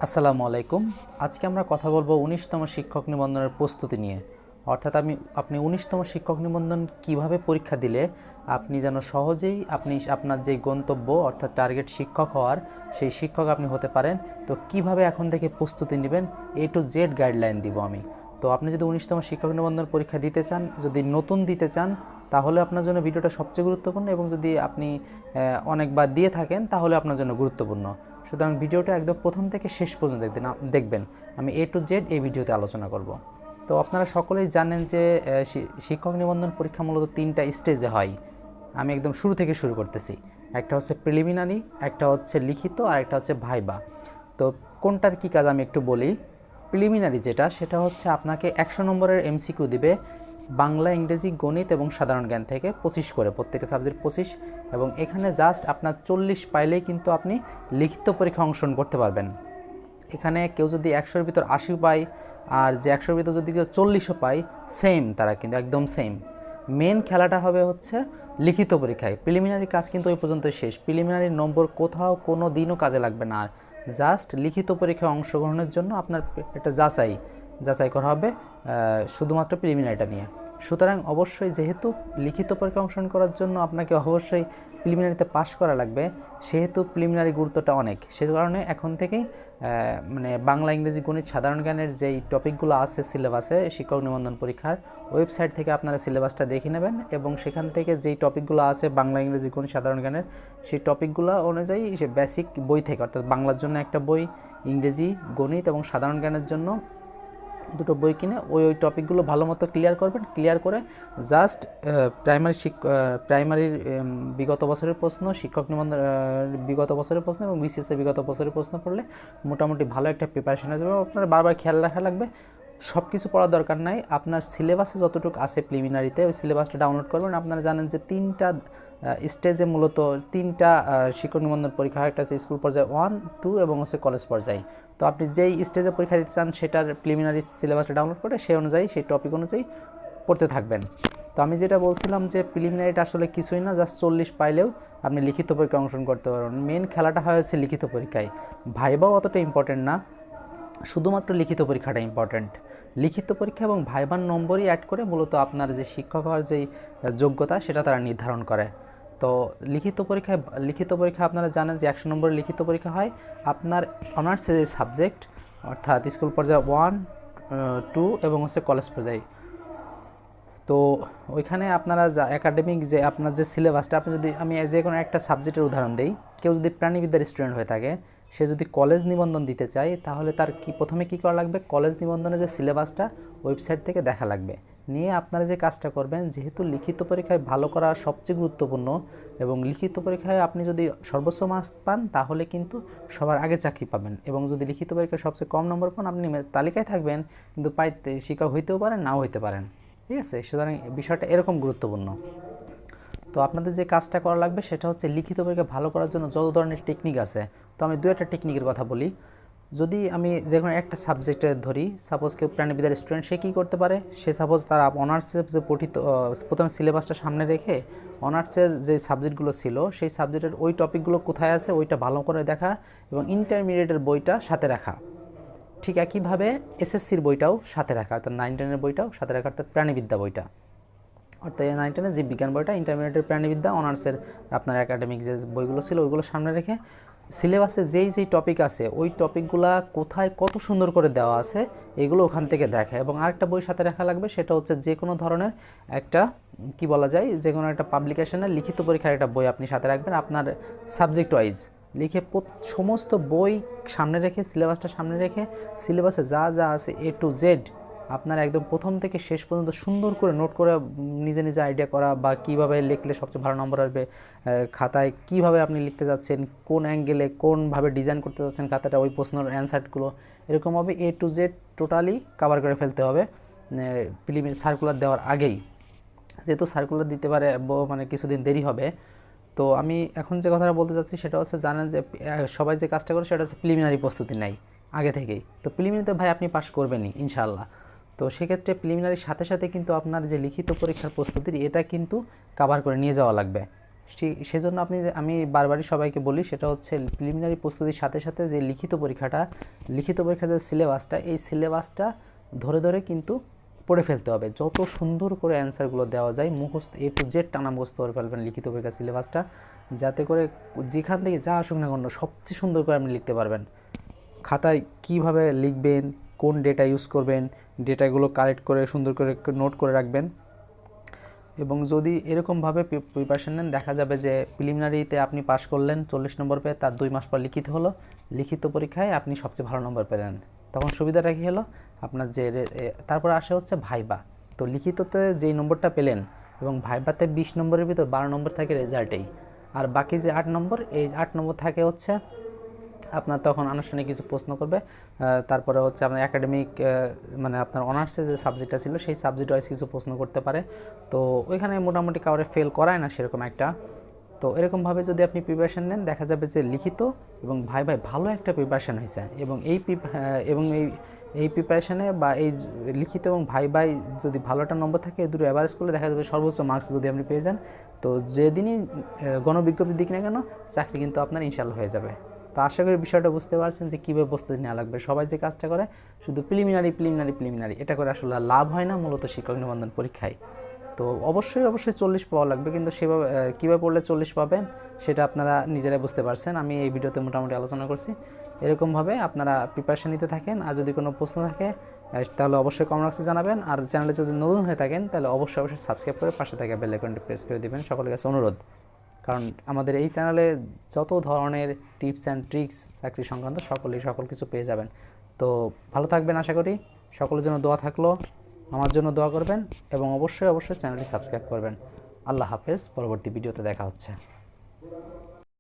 আসসালামু আলাইকুম। আজকে আমরা কথা বলবো ১৯তম শিক্ষক নিবন্ধনের প্রস্তুতি নিয়ে। অর্থাৎ আপনি ১৯তম শিক্ষক নিবন্ধন কিভাবে পরীক্ষা দিলে আপনি যেন সহজেই আপনার যে গন্তব্য অর্থাৎ টার্গেট শিক্ষক হওয়ার সেই শিক্ষক আপনি হতে পারেন। তো কিভাবে এখন থেকে প্রস্তুতি নেবেন A to Z গাইডলাইন দিব আমি। তো আপনি যদি ১৯তম শিক্ষক নিবন্ধন পরীক্ষা দিতে চান, যদি নতুন দিতে চান, তাহলে আপনার জন্য ভিডিওটা সবচেয়ে গুরুত্বপূর্ণ, এবং যদি আপনি অনেকবার দিয়ে থাকেন তাহলে আপনার জন্য গুরুত্বপূর্ণ। সুতরাং ভিডিওটা একদম প্রথম থেকে শেষ পর্যন্ত দেখবেন। আমি A to Z এই ভিডিওতে আলোচনা করব। তো আপনারা সকলেই জানেন যে শিক্ষক নিবন্ধন পরীক্ষা মূলত 3টা স্টেজে হয়। আমি একদম শুরু থেকে শুরু করতেছি। একটা হচ্ছে প্রিলিমিনারি, একটা হচ্ছে লিখিত, আর একটা হচ্ছে ভাইবা। তো কোনটার কী কাজ আমি একটু বলি। প্রিলিমিনারি সেটা হচ্ছে আপনাকে 100 নম্বরের MCQ দিবে, বাংলা, ইংরেজি, গণিত এবং সাধারণ জ্ঞান থেকে 25 করে, প্রত্যেকটা সাবজেক্ট 25। এবং এখানে জাস্ট আপনার 40 পাইলেই কিন্তু আপনি লিখিত পরীক্ষা অংশগ্রহণ করতে পারবেন। এখানে কেউ যদি 100-এর ভিতর 80 পায়, আর যে 100-এর ভিতর যদি কেউ 40ও পায়, সেম, তারা কিন্তু একদম সেম। মেন খেলাটা হবে হচ্ছে লিখিত পরীক্ষায়। প্রিলিমিনারি কাজ কিন্তু ওই পর্যন্তই শেষ। প্রিলিমিনারি নম্বর কোথাও কোনো দিনও কাজে লাগবে না। আর জাস্ট লিখিত পরীক্ষায় অংশগ্রহণের জন্য আপনার একটা যাচাই করা হবে শুধুমাত্র প্রিলিমিনারিটা নিয়ে। সুতরাং অবশ্যই, যেহেতু লিখিত পরীক্ষা অংশগ্রহণ করার জন্য আপনাকে অবশ্যই প্রিলিমিনারিতে পাশ করা লাগবে, সেহেতু প্রিলিমিনারি গুরুত্বটা অনেক। সে কারণে এখন থেকেই মানে বাংলা, ইংরেজি, গণিত, সাধারণ জ্ঞানের যেই টপিকগুলো আছে সিলেবাসে শিক্ষক নিবন্ধন পরীক্ষার, ওয়েবসাইট থেকে আপনারা সিলেবাসটা দেখে নেবেন, এবং সেখান থেকে যেই টপিকগুলো আছে বাংলা, ইংরেজি, গণিত, সাধারণ জ্ঞানের, সেই টপিকগুলো অনুযায়ী সে বেসিক বই থেকে, অর্থাৎ বাংলার জন্য একটা বই, ইংরেজি, গণিত এবং সাধারণ জ্ঞানের জন্য দুটো বই কিনে ওই টপিকগুলো ভালো মতো ক্লিয়ার করবেন। ক্লিয়ার করে জাস্ট প্রাইমারির বিগত বছরের প্রশ্ন, শিক্ষক নিবন্ধন বিগত বছরের প্রশ্ন এবং BCS বিগত বছরের প্রশ্ন পড়লে মোটামুটি ভালো একটা প্রিপারেশন হয়ে যাবে। আপনার বারবার খেয়াল রাখা লাগবে, সব কিছু পড়ার দরকার নাই। আপনার সিলেবাসে যতটুকু আছে প্রিলিমিনারিতে, ওই সিলেবাসটা ডাউনলোড করবেন। আপনারা জানেন যে 3টা স্টেজে মূলত 3টা শিক্ষক নিবন্ধন পরীক্ষা হয়। একটা হচ্ছে স্কুল পর্যায়ে 1, 2 এবং হচ্ছে কলেজ পর্যায়ে। তো আপনি যেই স্টেজে পরীক্ষা দিতে চান সেটার প্রিলিমিনারি সিলেবাসটা ডাউনলোড করে সেই অনুযায়ী, সেই টপিক অনুযায়ী পড়তে থাকবেন। তো আমি যেটা বলছিলাম যে প্রিলিমিনারিটা আসলে কিছুই না, জাস্ট 40 পাইলেও আপনি লিখিত পরীক্ষায় অংশগ্রহণ করতে পারবেন। মেন খেলাটা হয় হচ্ছে লিখিত পরীক্ষায়। ভাইবাও অতটা ইম্পর্টেন্ট না, শুধুমাত্র লিখিত পরীক্ষাটা ইম্পর্ট্যান্ট। লিখিত পরীক্ষা এবং ভাইবার নম্বরই অ্যাড করে মূলত আপনার যে শিক্ষক হওয়ার যেই যোগ্যতা সেটা তারা নির্ধারণ করে। তো লিখিত পরীক্ষা আপনারা জানেন যে 100 নম্বরের লিখিত পরীক্ষা হয়। আপনার অনার্সের যে সাবজেক্ট, অর্থাৎ স্কুল পর্যায়ে 1, 2 এবং হচ্ছে কলেজ পর্যায়ে। তো ওইখানে আপনারা একাডেমিক যে আপনার যে সিলেবাসটা, আমি যে কোনো একটা সাবজেক্টের উদাহরণ দিই। কেউ যদি প্রাণীবিদ্যার স্টুডেন্ট হয়ে থাকে, সে যদি কলেজ নিবন্ধন দিতে চায়, তাহলে তার প্রথমে কী করা লাগবে, কলেজ নিবন্ধনের যে সিলেবাসটা ওয়েবসাইট থেকে দেখা লাগবে। নিয়ে আপনারা যে কাজটা করবেন, যেহেতু লিখিত পরীক্ষায় ভালো করা সবচেয়ে গুরুত্বপূর্ণ, এবং লিখিত পরীক্ষায় আপনি যদি সর্বোচ্চ মার্কস পান তাহলে কিন্তু সবার আগে চাকরি পাবেন, এবং যদি লিখিত পরীক্ষায় সবচেয়ে কম নম্বর পান আপনি তালিকায় থাকবেন, কিন্তু পাইতে শিক্ষক হইতেও পারেন, নাও হইতে পারেন। ঠিক আছে, সুতরাং বিষয়টা এরকম গুরুত্বপূর্ণ। তো আপনাদের যে কাজটা করা লাগবে সেটা হচ্ছে লিখিত পরীক্ষা ভালো করার জন্য যত ধরনের টেকনিক আছে। তো আমি 2-একটা টেকনিকের কথা বলি। যদি আমি যে কোনো একটা সাবজেক্টে ধরি, সাপোজ কেউ প্রাণীবিদ্যার স্টুডেন্ট, সে কী করতে পারে, সে সাপোজ তার অনার্সের যে প্রথমে সিলেবাসটা সামনে রেখে অনার্সের যে সাবজেক্টগুলো ছিল সেই সাবজেক্টের ওই টপিকগুলো কোথায় আছে ওইটা ভালো করে দেখা, এবং ইন্টারমিডিয়েটের বইটা সাথে রাখা। ঠিক একইভাবে SSCর বইটাও সাথে রাখা, অর্থাৎ 9-10-এর বইটাও সাথে রাখা, অর্থাৎ প্রাণীবিদ্যা বইটা, অর্থাৎ 9-10-এর জীববিজ্ঞান বইটা, ইন্টারমিডিয়েটের প্রাণীবিদ্যা, অনার্সের আপনার একাডেমিক যে বইগুলো ছিল ওইগুলো সামনে রেখে সিলেবাসে যেই টপিক আছে ওই টপিকগুলা কোথায় কত সুন্দর করে দেওয়া আছে এগুলো ওখান থেকে দেখে। এবং আরেকটা বই সাথে রাখা লাগবে, সেটা হচ্ছে যে কোনো ধরনের একটা কি বলা যায়, যে কোনো একটা পাবলিকেশনের লিখিত পরীক্ষার একটা বই আপনি সাথে রাখবেন, আপনার সাবজেক্ট ওয়াইজ লিখে সমস্ত বই সামনে রেখে, সিলেবাসটা সামনে রেখে, সিলেবাসে যা যা আছে A to Z আপনার একদম প্রথম থেকে শেষ পর্যন্ত সুন্দর করে নোট করে নিজে নিজে আইডিয়া করা, বা কীভাবে লিখলে সবচেয়ে ভালো নম্বর আসবে, খাতায় কীভাবে আপনি লিখতে যাচ্ছেন, কোন অ্যাঙ্গেলে কোনভাবে ডিজাইন করতে যাচ্ছেন খাতাটা, ওই প্রশ্নের অ্যান্সারগুলো এরকমভাবে A to Z totally cover করে ফেলতে হবে প্রিলিমিনারি সার্কুলার দেওয়ার আগেই, যেহেতু সার্কুলার দিতে পারে মানে কিছুদিন দেরি হবে। তো আমি এখন যে কথাটা বলতে চাচ্ছি সেটা হচ্ছে, জানেন যে সবাই যে কাজটা করে সেটা হচ্ছে প্রিলিমিনারি প্রস্তুতি নেয় আগে থেকেই। তো প্রিলিমিনারিতে ভাই আপনি পাস করবেনই ইনশাআল্লাহ। তো সেক্ষেত্রে প্রিলিমিনারির সাথে সাথে কিন্তু আপনার যে লিখিত পরীক্ষার প্রস্তুতির এটা কিন্তু কভার করে নিয়ে যাওয়া লাগবে। সেজন্য আমি বারবারই সবাইকে বলি, সেটা হচ্ছে প্রিলিমিনারি প্রস্তুতির সাথে সাথে যে লিখিত পরীক্ষার যে সিলেবাসটা, এই সিলেবাসটা ধরে ধরে কিন্তু পড়ে ফেলতে হবে। যত সুন্দর করে অ্যান্সারগুলো দেওয়া যায় মুখস্থ A to Z টানা মুখস্থ করে ফেলবেন লিখিত পরীক্ষার সিলেবাসটা, যাতে করে যেখান থেকে যা আসুক না কেন সবচেয়ে সুন্দর করে আপনি লিখতে পারবেন। খাতায় কীভাবে লিখবেন, কোন ডেটা ইউজ করবেন, ডেটাগুলো কালেক্ট করে সুন্দর করে নোট করে রাখবেন। এবং যদি এরকমভাবে প্রিপারেশন নেন, দেখা যাবে যে প্রিলিমিনারিতে আপনি পাস করলেন 40 নম্বর পেয়ে, তার 2 মাস পর লিখিত হলো, লিখিত পরীক্ষায় আপনি সবচেয়ে ভালো নম্বর পেলেন। তখন সুবিধাটা কী হলো আপনার, যে তারপর আসে হচ্ছে ভাইবা। তো লিখিততে যেই নম্বরটা পেলেন এবং ভাইবাতে 20 নম্বরের ভিতর 12 নম্বর থাকে রেজাল্টেই, আর বাকি যে 8 নম্বর, এই 8 নম্বর থাকে হচ্ছে আপনার তখন আনুষ্ঠানিক কিছু প্রশ্ন করবে। তারপরে হচ্ছে আপনার একাডেমিক মানে আপনার অনার্সে যে সাবজেক্টটা ছিল সেই সাবজেক্ট ওয়াইজ কিছু প্রশ্ন করতে পারে। তো ওইখানে মোটামুটি কাউরে ফেল করায় না সেরকম একটা। তো এরকমভাবে যদি আপনি প্রিপারেশান নেন, দেখা যাবে যে লিখিত এবং ভাই ভালো একটা প্রিপারেশান হয়েছে। এবং এই প্রিপারেশানে বা এই লিখিত এবং ভাই যদি ভালো একটা নম্বর থাকে, এই দুটো অ্যাভারেজ করলে দেখা যাবে সর্বোচ্চ মার্কস যদি আপনি পেয়ে যান, তো যেদিনই গণবিজ্ঞপ্তি দিক না কেন চাকরি কিন্তু আপনার ইনশাল্লাহ হয়ে যাবে। তো আশা করি বিষয়টা বুঝতে পারছেন যে কীভাবে প্রস্তুতি নেওয়া লাগবে। সবাই যে কাজটা করে শুধু প্রিলিমিনারি এটা করে আসলে লাভ হয় না মূলত শিক্ষক নিবন্ধন পরীক্ষায়। তো অবশ্যই 40 পাওয়া লাগবে, কিন্তু সেভাবে কীভাবে পড়লে 40 পাবেন সেটা আপনারা নিজেরাই বুঝতে পারছেন। আমি এই ভিডিওতে মোটামুটি আলোচনা করছি। এরকমভাবে আপনারা প্রিপারেশান নিতে থাকেন। আর যদি কোনো প্রশ্ন থাকে তাহলে অবশ্যই কমেন্ট বক্সে জানাবেন। আর চ্যানেলে যদি নতুন হয়ে থাকেন তাহলে অবশ্যই সাবস্ক্রাইব করে পাশে থাকা বেল আইকনটি প্রেস করে দেবেন, সকলের কাছে অনুরোধ। কারণ আমাদের এই চ্যানেলে যত ধরনের টিপস অ্যান্ড ট্রিক্স চাকরি সংক্রান্ত সকল কিছু পেয়ে যাবেন। তো ভালো থাকবেন, আশা করি সকলের জন্য দোয়া থাকলো, আমার জন্য দোয়া করবেন এবং অবশ্যই চ্যানেলটি সাবস্ক্রাইব করবেন। আল্লাহ হাফেজ, পরবর্তী ভিডিওতে দেখা হচ্ছে।